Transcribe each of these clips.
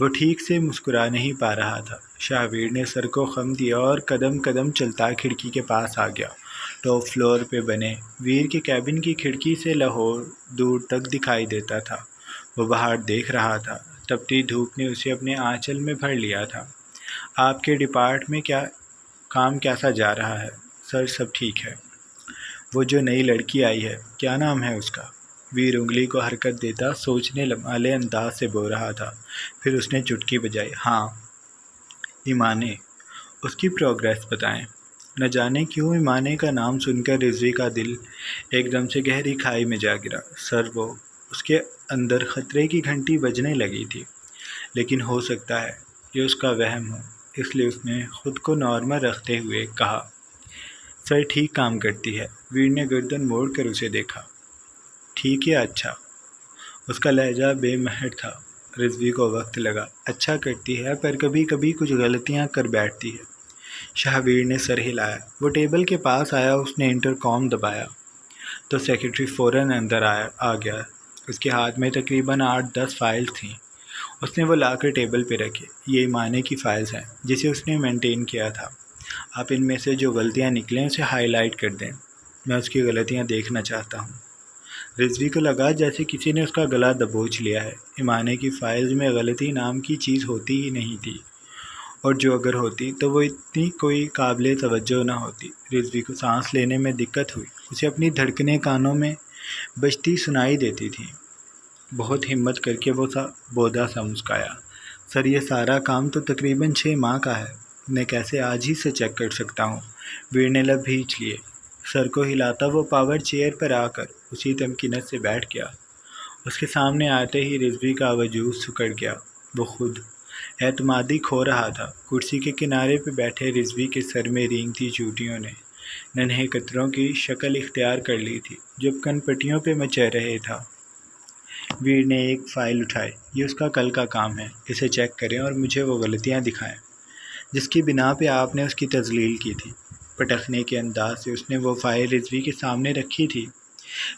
وہ ٹھیک سے مسکرا نہیں پا رہا تھا۔ شاہویر نے سر کو خم دیا اور قدم قدم چلتا کھڑکی کے پاس آ گیا۔ ٹاپ فلور پہ بنے ویر کے کیبن کی کھڑکی سے لاہور دور تک دکھائی دیتا تھا۔ وہ باہر دیکھ رہا تھا۔ تپتی دھوپ نے اسے اپنے آنچل میں بھر لیا تھا۔ آپ کے ڈپارٹ میں کام کیسا جا رہا ہے؟ سر سب ٹھیک ہے۔ وہ جو نئی لڑکی آئی ہے کیا نام ہے اس کا؟ ویر انگلی کو حرکت دیتا سوچنے والے انداز سے بول رہا تھا۔ پھر اس نے چٹکی بجائی۔ ہاں، ایمانے۔ اس کی پروگریس بتائیں۔ نہ جانے کیوں ایمانے کا نام سن کر رضوی کا دل ایک دم سے گہری کھائی میں جا گرا۔ سر وہ اس کے اندر خطرے کی گھنٹی بجنے لگی تھی، لیکن ہو سکتا ہے یہ اس کا وہم ہو، اس لیے اس نے خود کو نارمل رکھتے ہوئے کہا، سر ٹھیک کام کرتی ہے۔ ویر نے گردن موڑ کر اسے دیکھا۔ ٹھیک یا اچھا؟ اس کا لہجہ بے مہر تھا۔ رضوی کو وقت لگا۔ اچھا کرتی ہے، پر کبھی کبھی کچھ غلطیاں کر بیٹھتی ہے۔ شاہویر نے سر ہلایا۔ وہ ٹیبل کے پاس آیا۔ اس نے انٹرکام دبایا تو سیکرٹری فوراً اندر آ گیا۔ اس کے ہاتھ میں تقریباً 8-10 فائلز تھیں۔ اس نے وہ لا کر ٹیبل پہ رکھی۔ یہ ایمانے کی فائلز ہیں جسے اس نے مینٹین کیا تھا۔ آپ ان میں سے جو غلطیاں نکلیں اسے ہائی لائٹ کر دیں۔ میں اس کی غلطیاں دیکھنا چاہتا ہوں۔ رضوی کو لگا جیسے کسی نے اس کا گلا دبوچ لیا ہے۔ ایمانے کی فائلز میں غلطی نام کی چیز ہوتی ہی نہیں تھی، اور جو اگر ہوتی تو وہ اتنی کوئی قابل توجہ نہ ہوتی۔ رضوی کو سانس لینے میں دقت ہوئی۔ اسے اپنی دھڑکنیں کانوں میں بجتی سنائی دیتی تھیں۔ بہت ہمت کر کے وہ بودا سا مسکرایا۔ سر یہ سارا کام تو تقریباً 6 ماہ کا ہے، میں کیسے آج ہی سے چیک کر سکتا ہوں؟ ویر نے لب بھینچ لیے۔ سر کو ہلاتا وہ پاور چیئر پر آ کر اسی تمکینت سے بیٹھ گیا۔ اس کے سامنے آتے ہی رضوی کا وجود سکڑ گیا۔ وہ خود اعتمادی کھو رہا تھا۔ کرسی کے کنارے پہ بیٹھے رضوی کے سر میں رینگتی چوٹیوں نے ننھے قطروں کی شکل اختیار کر لی تھی جو کن پٹیوں پہ مچل رہے تھا۔ ویر نے ایک فائل اٹھائی۔ یہ اس کا کل کا کام ہے، اسے چیک کریں اور مجھے وہ غلطیاں دکھائیں جس کی بنا پہ آپ نے اس کی تذلیل کی تھی۔ پٹکنے کے انداز سے اس نے وہ فائل رضوی کے سامنے رکھی تھی۔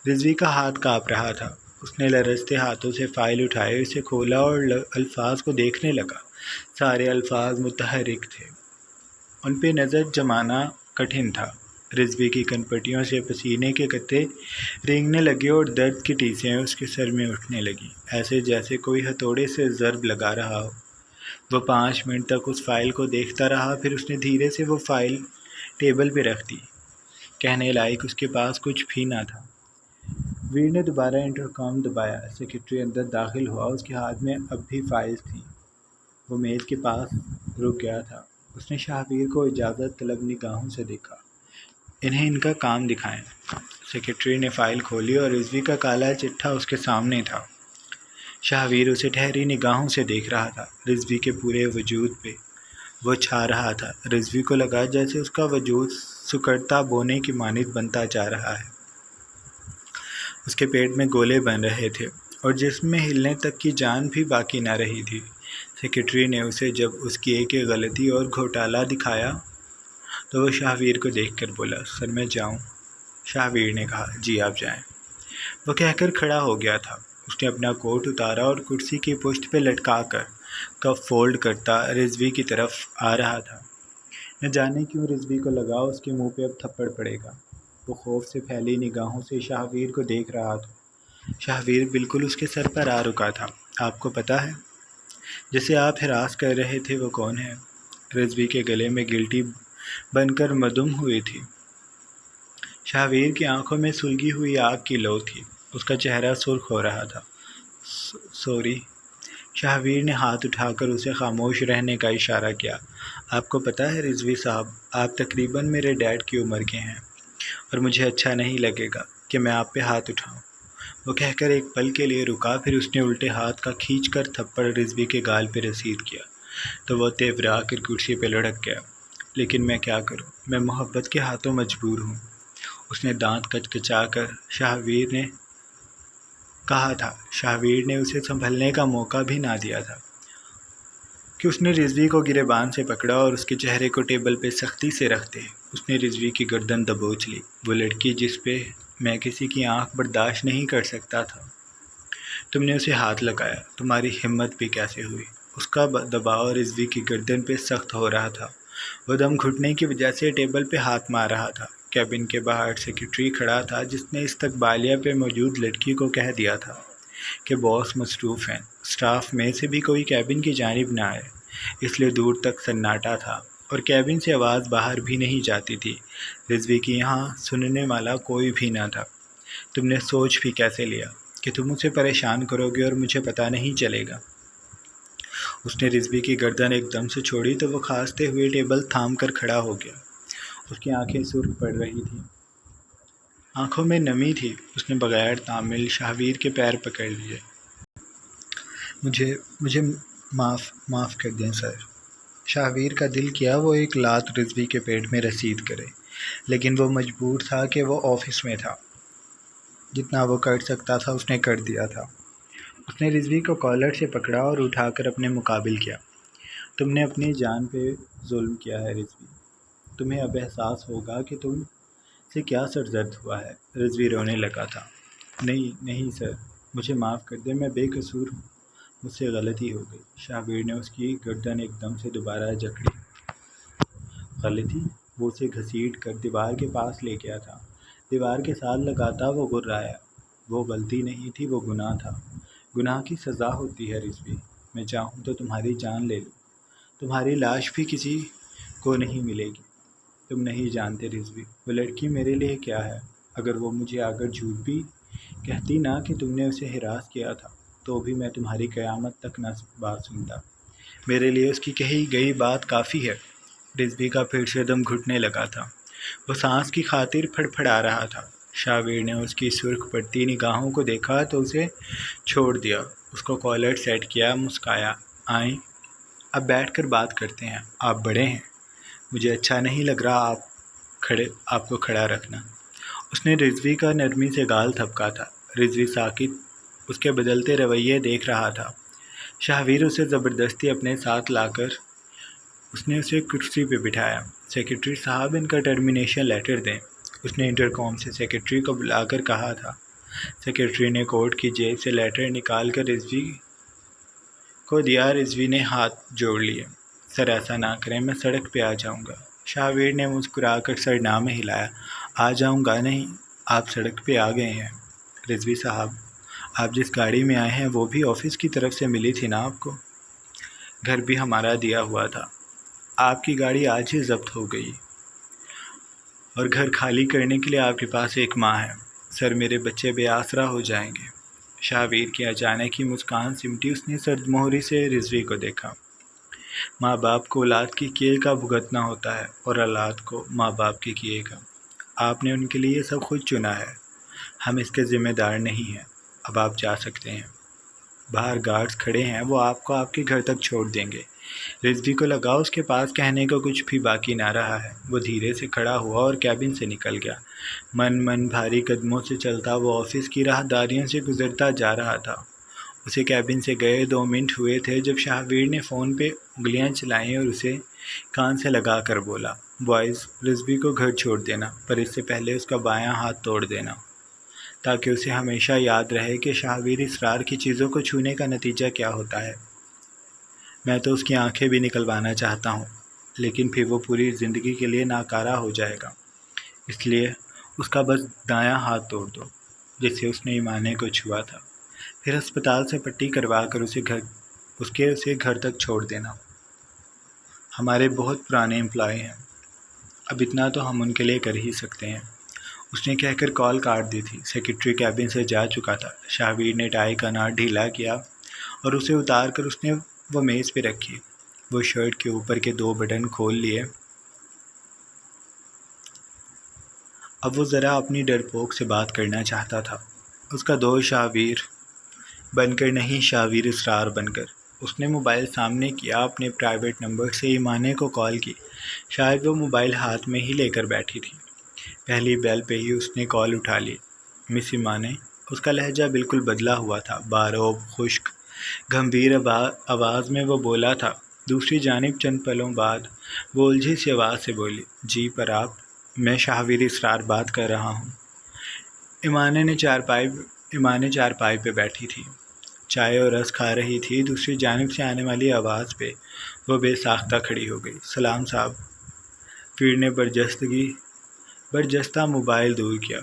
رضوی کا ہاتھ کانپ رہا تھا۔ اس نے لرزتے ہاتھوں سے فائل اٹھائے، اسے کھولا اور الفاظ کو دیکھنے لگا۔ سارے الفاظ متحرک تھے، ان پہ نظر جمانا کٹھن تھا۔ رضوی کی کنپٹیوں سے پسینے کے قطرے رینگنے لگے اور درد کی ٹیسیں اس کے سر میں اٹھنے لگیں، ایسے جیسے کوئی ہتھوڑے سے ضرب لگا رہا ہو۔ وہ 5 منٹ تک اس فائل کو دیکھتا رہا، پھر اس نے دھیرے سے وہ فائل ٹیبل پہ رکھ دی۔ کہنے لائق اس کے پاس کچھ بھی نہ تھا۔ ویر نے دوبارہ انٹرکام دبایا۔ سیکرٹری اندر داخل ہوا۔ اس کے ہاتھ میں اب بھی فائلز تھیں۔ وہ میز کے پاس رک گیا تھا۔ اس نے شاہویر کو اجازت طلب نگاہوں سے دیکھا۔ انہیں ان کا کام دکھائیں۔ سیکرٹری نے فائل کھولی اور رضوی کا کالا چٹھا اس کے سامنے تھا۔ شاہویر اسے ٹھہری نگاہوں سے دیکھ رہا تھا۔ رضوی کے پورے وجود پہ وہ چھا رہا تھا۔ رضوی کو لگا جیسے اس کا وجود سکڑتا بونے کی مانند بنتا جا رہا ہے۔ اس کے پیٹ میں گولے بن رہے تھے اور جسم میں ہلنے تک کی جان بھی باقی نہ رہی تھی۔ سیکرٹری نے اسے جب اس کی ایک غلطی اور گھوٹالہ دکھایا تو وہ شاہویر کو دیکھ کر بولا، سر میں جاؤں؟ شاہویر نے کہا، جی آپ جائیں۔ وہ کہہ کر کھڑا ہو گیا تھا۔ اس نے اپنا کوٹ اتارا اور کرسی کی پشت پہ لٹکا کر کف فولڈ کرتا رضوی کی طرف آ رہا تھا۔ نہ جانے کیوں رضوی کو لگا اس کے منہ پہ اب تھپڑ پڑے گا۔ وہ خوف سے پھیلی نگاہوں سے شاہویر کو دیکھ رہا تھا۔ شاہویر بالکل اس کے سر پر آ رکا تھا۔ آپ کو پتہ ہے جسے آپ ہراس کر رہے تھے وہ کون ہے؟ رضوی کے گلے میں گلٹی بن کر مدھم ہوئی تھی۔ شاہویر کی آنکھوں میں سلگی ہوئی آگ کی لو تھی۔ اس کا چہرہ سرخ ہو رہا تھا۔ سوری۔ شاہویر نے ہاتھ اٹھا کر اسے خاموش رہنے کا اشارہ کیا۔ آپ کو پتہ ہے رضوی صاحب، آپ تقریباً میرے ڈیڈ کی عمر کے ہیں اور مجھے اچھا نہیں لگے گا کہ میں آپ پہ ہاتھ اٹھاؤں۔ وہ کہہ کر ایک پل کے لیے رکا، پھر اس نے الٹے ہاتھ کا کھینچ کر تھپڑ رضوی کے گال پہ رسید کیا تو وہ تیورا کر کرسی پہ لڑک گیا۔ لیکن میں کیا کروں، میں محبت کے ہاتھوں مجبور ہوں۔ اس نے دانت کچکچا کر شاہویر نے کہا تھا۔ شاہویر نے اسے سنبھلنے کا موقع بھی نہ دیا تھا کہ اس نے رضوی کو گریبان سے پکڑا اور اس کے چہرے کو ٹیبل پہ سختی سے رکھتے اس نے رضوی کی گردن دبوچ لی۔ وہ لڑکی جس پہ میں کسی کی آنکھ برداشت نہیں کر سکتا تھا، تم نے اسے ہاتھ لگایا، تمہاری ہمت بھی کیسے ہوئی؟ اس کا دباؤ رضوی کی گردن پہ سخت ہو رہا تھا۔ وہ دم گھٹنے کی وجہ سے ٹیبل پہ ہاتھ مار رہا تھا۔ کیبن کے باہر سیکرٹری کھڑا تھا جس نے استقبالیہ پہ موجود لڑکی کو کہہ دیا تھا کہ باس مصروف ہیں، اسٹاف میں سے بھی کوئی کیبن کی جانب نہ آئے۔ اس لیے دور تک سناٹا تھا اور کیبن سے آواز باہر بھی نہیں جاتی تھی۔ رضوی کی یہاں سننے والا کوئی بھی نہ تھا۔ تم نے سوچ بھی کیسے لیا کہ تم اسے پریشان کرو گے اور مجھے پتہ نہیں چلے گا؟ اس نے رضوی کی گردن ایک دم سے چھوڑی تو وہ کھانستے ہوئے ٹیبل تھام کر کھڑا ہو گیا۔ اس کی آنکھیں سرخ پڑ رہی تھیں، آنکھوں میں نمی تھی۔ اس نے بغیر تعامل شاہویر کے پیر پکڑ لیے۔ مجھے معاف کر دیں سر۔ شاہویر کا دل کیا وہ ایک لات رضوی کے پیٹ میں رسید کرے، لیکن وہ مجبور تھا کہ وہ آفس میں تھا۔ جتنا وہ کر سکتا تھا اس نے کر دیا تھا۔ اس نے رضوی کو کالر سے پکڑا اور اٹھا کر اپنے مقابل کیا۔ تم نے اپنی جان پہ ظلم کیا ہے رضوی۔ تمہیں اب احساس ہوگا کہ تم سے کیا سر درد ہوا ہے۔ رضوی رونے لگا تھا۔ نہیں سر، مجھے معاف کر دیں، میں بے قصور ہوں، مجھ سے غلطی ہو گئی۔ شاہویر نے اس کی گردن ایک دم سے دوبارہ جکڑی۔ غلطی؟ وہ اسے گھسیٹ کر دیوار کے پاس لے گیا تھا۔ دیوار کے ساتھ لگاتا وہ گرایا۔ وہ غلطی نہیں تھی، وہ گناہ تھا۔ گناہ کی سزا ہوتی ہے رضوی۔ میں چاہوں تو تمہاری جان لے لوں، تمہاری لاش بھی کسی کو نہیں ملے گی۔ تم نہیں جانتے رضوی، وہ لڑکی میرے لیے کیا ہے۔ اگر وہ مجھے آ کر جھوٹ بھی کہتی نا کہ تم نے اسے ہراس کیا تھا، تو بھی میں تمہاری قیامت تک نہ بات سنتا۔ میرے لیے اس کی کہی گئی بات کافی ہے۔ رضوی کا پھر سے دم گھٹنے لگا تھا۔ وہ سانس کی خاطر پھڑپھڑا رہا تھا۔ شاہویر نے اس کی سرخ پڑتی نگاہوں کو دیکھا تو اسے چھوڑ دیا۔ اس کو کالر سیٹ کیا، مسکایا۔ آئیں، اب بیٹھ کر بات کرتے ہیں، آپ بڑے ہیں۔ مجھے اچھا نہیں لگ رہا آپ کو کھڑا رکھنا۔ اس نے رضوی کا نرمی سے گال تھپکا تھا۔ رضوی ساکت اس کے بدلتے رویے دیکھ رہا تھا۔ شاہویر اسے زبردستی اپنے ساتھ لا کر اس نے اسے کرسی پہ بٹھایا۔ سیکرٹری صاحب، ان کا ٹرمینیشن لیٹر دیں، اس نے انٹرکام سے سیکرٹری کو بلا کر کہا تھا۔ سیکرٹری نے کوٹ کی جیب سے لیٹر نکال کر رضوی کو دیا۔ رضوی نے ہاتھ جوڑ لیے۔ سر ایسا نہ کریں، میں سڑک پہ آ جاؤں گا۔ شاہویر نے مسکرا کر سر نہ میں ہلایا۔ آ جاؤں گا نہیں، آپ سڑک پہ آ گئے ہیں۔ رضوی صاحب، آپ جس گاڑی میں آئے ہیں وہ بھی آفس کی طرف سے ملی تھی نا آپ کو؟ گھر بھی ہمارا دیا ہوا تھا۔ آپ کی گاڑی آج ہی ضبط ہو گئی اور گھر خالی کرنے کے لیے آپ کے پاس 1 ماہ ہے۔ سر، میرے بچے بے آسرا ہو جائیں گے۔ شاہویر کی اچانک ہی مسکان سمٹی۔ اس نے سرد مہری سے رضوی کو دیکھا۔ ماں باپ کو اولاد کے کیے کا بھگتنا ہوتا ہے اور اولاد کو ماں باپ کے کیے کا۔ آپ نے ان کے لیے یہ سب خود چنا ہے، ہم اس کے ذمہ دار نہیں ہیں۔ اب آپ جا سکتے ہیں۔ باہر گارڈز کھڑے ہیں، وہ آپ کو آپ کے گھر تک چھوڑ دیں گے۔ رضوی کو لگا اس کے پاس کہنے کو کچھ بھی باقی نہ رہا ہے۔ وہ دھیرے سے کھڑا ہوا اور کیبن سے نکل گیا۔ من بھاری قدموں سے چلتا وہ آفس کی راہداریوں سے گزرتا جا رہا تھا۔ اسے کیبن سے گئے 2 منٹ ہوئے تھے جب شاہویر نے فون پہ انگلیاں چلائیں اور اسے کان سے لگا کر بولا، بوائز، رضوی کو گھر چھوڑ دینا، پر اس سے پہلے اس کا بایاں ہاتھ توڑ دینا، تاکہ اسے ہمیشہ یاد رہے کہ شاہویر اسرار کی چیزوں کو چھونے کا نتیجہ کیا ہوتا ہے۔ میں تو اس کی آنکھیں بھی نکلوانا چاہتا ہوں، لیکن پھر وہ پوری زندگی کے لیے ناکارہ ہو جائے گا۔ اس لیے اس کا بس دایاں ہاتھ توڑ دو، جس سے اس نے ایمانے کو چھوا تھا، پھر ہسپتال سے پٹی کروا کر اسے گھر تک چھوڑ دینا۔ ہمارے بہت پرانے امپلائی ہیں، اب اتنا تو ہم ان کے لیے کر ہی سکتے ہیں۔ اس نے کہہ کر کال کاٹ دی تھی۔ سیکرٹری کیبن سے جا چکا تھا۔ شاہویر نے ٹائی کا ناٹ ڈھیلا کیا اور اسے اتار کر اس نے وہ میز پہ رکھی۔ وہ شرٹ کے اوپر کے 2 بٹن کھول لیے۔ اب وہ ذرا اپنی ڈرپوک سے بات کرنا چاہتا تھا، اس کا دوست شاہویر بن کر نہیں، شاہویر اسرار بن کر۔ اس نے موبائل سامنے کیا، اپنے پرائیویٹ نمبر سے ایمانے کو کال کی۔ شاید وہ موبائل ہاتھ میں ہی لے کر بیٹھی تھی۔ پہلی بیل پہ ہی اس نے کال اٹھا لی۔ مس ایمانے، اس کا لہجہ بالکل بدلا ہوا تھا، باروب، خشک، گمبھیر آواز میں وہ بولا تھا۔ دوسری جانب چند پلوں بعد وہ الجھی سی آواز سے بولی، جی پر آپ؟ میں شاہویر اسرار بات کر رہا ہوں۔ ایمانے چارپائی پہ بیٹھی تھی، چائے اور رس کھا رہی تھی، دوسری جانب سے آنے والی آواز پہ وہ بے ساختہ کھڑی ہو گئی۔ سلام صاحب۔ پیر نے برجستہ موبائل دور کیا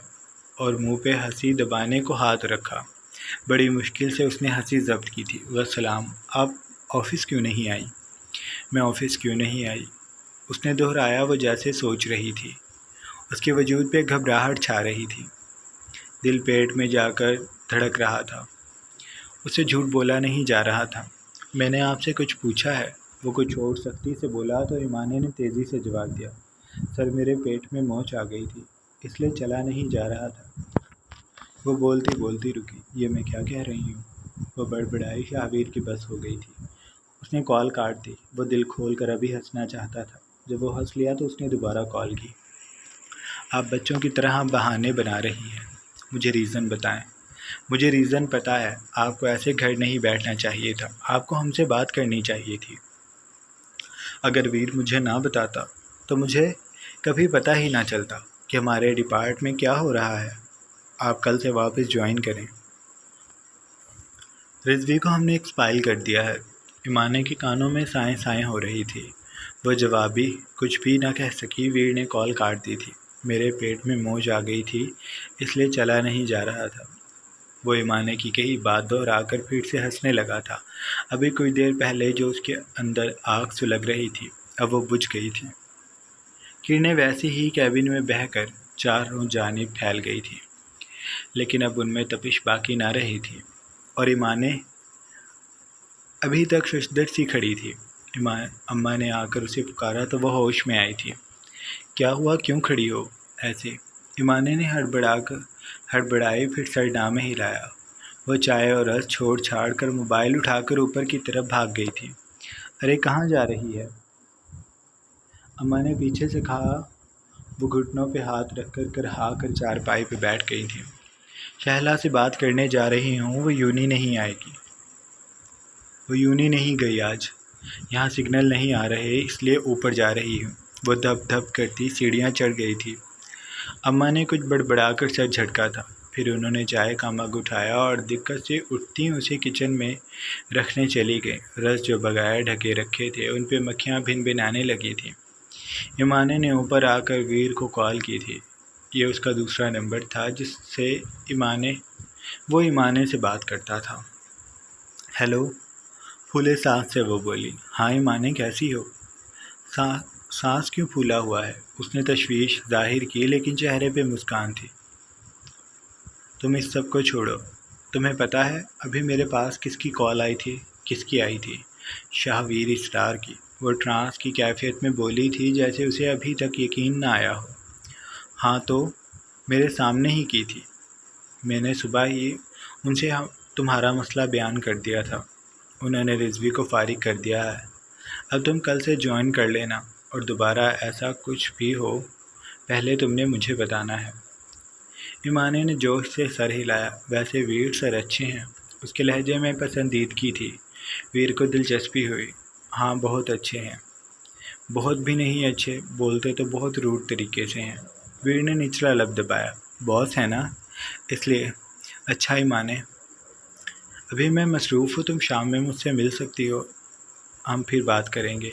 اور منہ پہ ہنسی دبانے کو ہاتھ رکھا۔ بڑی مشکل سے اس نے ہنسی ضبط کی تھی۔ وسلام، آپ آفس کیوں نہیں آئی؟ میں آفس کیوں نہیں آئی؟ اس نے دہرایا، وہ جیسے سوچ رہی تھی۔ اس کے وجود پہ گھبراہٹ چھا رہی تھی، دل پیٹ میں جا کر دھڑک رہا تھا۔ اسے جھوٹ بولا نہیں جا رہا تھا۔ میں نے آپ سے کچھ پوچھا ہے؟ وہ کچھ اور سختی سے بولا تو ایمانے نے تیزی سے جواب دیا، سر میرے پیٹ میں موچ آ گئی تھی، اس لیے چلا نہیں جا رہا تھا۔ وہ بولتی بولتی رکی۔ یہ میں کیا کہہ رہی ہوں؟ وہ بڑبڑائی۔ شاہویر کی بس ہو گئی تھی، اس نے کال کاٹ دی۔ وہ دل کھول کر ابھی ہنسنا چاہتا تھا۔ جب وہ ہنس لیا تو اس نے دوبارہ کال کی۔ آپ بچوں کی طرح بہانے بنا رہی ہیں، مجھے ریزن بتائیں۔ مجھے ریزن پتہ ہے، آپ کو ایسے گھر نہیں بیٹھنا چاہیے تھا، آپ کو ہم سے بات کرنی چاہیے تھی۔ اگر ویر مجھے نہ بتاتا تو مجھے کبھی پتہ ہی نہ چلتا کہ ہمارے ڈپارٹ میں کیا ہو رہا ہے۔ آپ کل سے واپس جوائن کریں۔ رضوی کو ہم نے ایکسپائل کر دیا ہے۔ ایمانے کے کانوں میں سائیں سائیں ہو رہی تھی۔ وہ جوابی کچھ بھی نہ کہہ سکی۔ ویر نے کال کاٹ دی تھی۔ میرے پیٹ میں موج آ گئی تھی، اس لیے چلا نہیں جا رہا تھا۔ وہ ایمانے کی کہی بات دہرا کر پھر سے ہنسنے لگا تھا۔ ابھی کچھ دیر پہلے جو اس کے اندر آگ سلگ رہی تھی، اب وہ بجھ گئی تھی۔ کرنیں ویسے ہی کیبن میں بہہ کر چاروں جانب پھیل گئی تھی، لیکن اب ان میں تپش باقی نہ رہی تھی، اور ایمانے ابھی تک ششدر سی کھڑی تھی۔ اماں نے آ کر اسے پکارا تو وہ ہوش میں آئی تھی۔ کیا ہوا، کیوں کھڑی ہو ایسے؟ ایمانے نے ہڑبڑائی، پھر سر ڈامے ہلایا۔ وہ چائے اور رس چھوڑ چھاڑ کر موبائل اٹھا کر اوپر کی طرف بھاگ گئی تھی۔ ارے کہاں جا رہی ہے؟ اماں نے پیچھے سے کہا۔ وہ گھٹنوں پہ ہاتھ رکھ کر کرہا کر چارپائی پہ بیٹھ گئی تھی۔ شہلا سے بات کرنے جا رہی ہوں، وہ یونی نہیں آئے گی۔ وہ یونی نہیں گئی آج، یہاں سگنل نہیں آ رہے، اس لیے اوپر جا رہی ہوں۔ وہ دھپ دھپ کرتی سیڑھیاں چڑھ گئی تھی۔ اماں نے کچھ بڑبڑا کر سر جھٹکا تھا، پھر انہوں نے چائے کا مگ اٹھایا اور دقت سے اٹھتی اسے کچن میں رکھنے چلی گئی۔ رس جو بغیر ڈھکے رکھے تھے، ان پہ مکھیاں بھن بھنانے لگی تھیں۔ ایمانے نے اوپر آ کر ویر کو کال کی تھی۔ یہ اس کا دوسرا نمبر تھا جس سے وہ ایمانے سے بات کرتا تھا۔ ہیلو، پھولے سانس سے وہ بولی۔ ہاں ایمانے، کیسی ہو؟ سانس کیوں پھولا ہوا ہے؟ اس نے تشویش ظاہر کی، لیکن چہرے پہ مسکان تھی۔ تم اس سب کو چھوڑو، تمہیں پتہ ہے ابھی میرے پاس کس کی کال آئی تھی؟ کس کی آئی تھی؟ شاہویر اسرار کی۔ وہ ٹرانس کی کیفیت میں بولی تھی جیسے اسے ابھی تک یقین نہ آیا ہو۔ ہاں تو میرے سامنے ہی کی تھی، میں نے صبح ہی ان سے تمہارا مسئلہ بیان کر دیا تھا، انہوں نے رضوی کو فارغ کر دیا ہے۔ اب تم کل سے جوائن کر لینا، اور دوبارہ ایسا کچھ بھی ہو پہلے تم نے مجھے بتانا ہے۔ ایمانے نے جوش سے سر ہلایا۔ ویسے ویر سر اچھے ہیں، اس کے لہجے میں پسندیدگی تھی۔ ویر کو دلچسپی ہوئی۔ ہاں بہت اچھے ہیں، بہت بھی نہیں اچھے، بولتے تو بہت روڈ طریقے سے ہیں۔ ویر نے نچلا لب دبایا۔ باس ہے نا، اس لیے۔ اچھا ایمانے، ابھی میں مصروف ہوں، تم شام میں مجھ سے مل سکتی ہو، ہم پھر بات کریں گے۔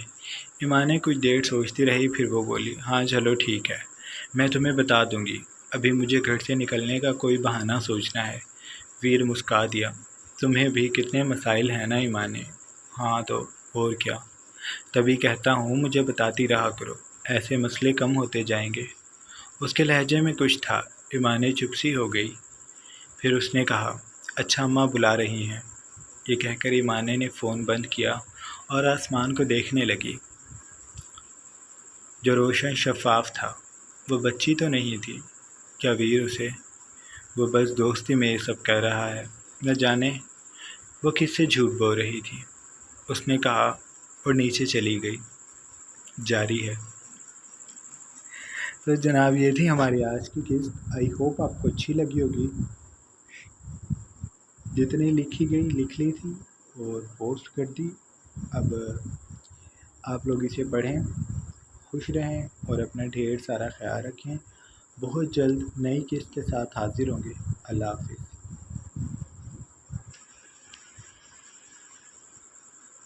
ایمانے کچھ دیر سوچتی رہی، پھر وہ بولی، ہاں چلو ٹھیک ہے، میں تمہیں بتا دوں گی، ابھی مجھے گھر سے نکلنے کا کوئی بہانہ سوچنا ہے۔ ویر مسکا دیا۔ تمہیں بھی کتنے مسائل ہیں نا ایمانے؟ ہاں تو اور کیا، تبھی کہتا ہوں مجھے بتاتی رہا کرو، ایسے مسئلے کم ہوتے جائیں گے۔ اس کے لہجے میں کچھ تھا۔ ایمانے چپ سی ہو گئی، پھر اس نے کہا، اچھا اماں بلا رہی ہیں۔ یہ کہہ کر ایمانے نے فون بند کیا اور آسمان کو دیکھنے لگی جو روشن شفاف تھا۔ وہ بچی تو نہیں تھی، کیا ویر اسے؟ وہ بس دوستی میں یہ سب کہہ رہا ہے، نہ جانے وہ کس سے جھوٹ بول رہی تھی۔ اس نے کہا اور نیچے چلی گئی۔ جاری ہے۔ تو جناب یہ تھی ہماری آج کی قسط۔ آئی ہوپ آپ کو اچھی لگی ہوگی۔ جتنی لکھی گئی لکھ لی تھی اور پوسٹ کر دی۔ اب آپ لوگ اسے پڑھیں، خوش رہیں اور اپنا ڈھیر سارا خیال رکھیں۔ بہت جلد نئی قسط کے ساتھ حاضر ہوں گے۔ اللہ حافظ۔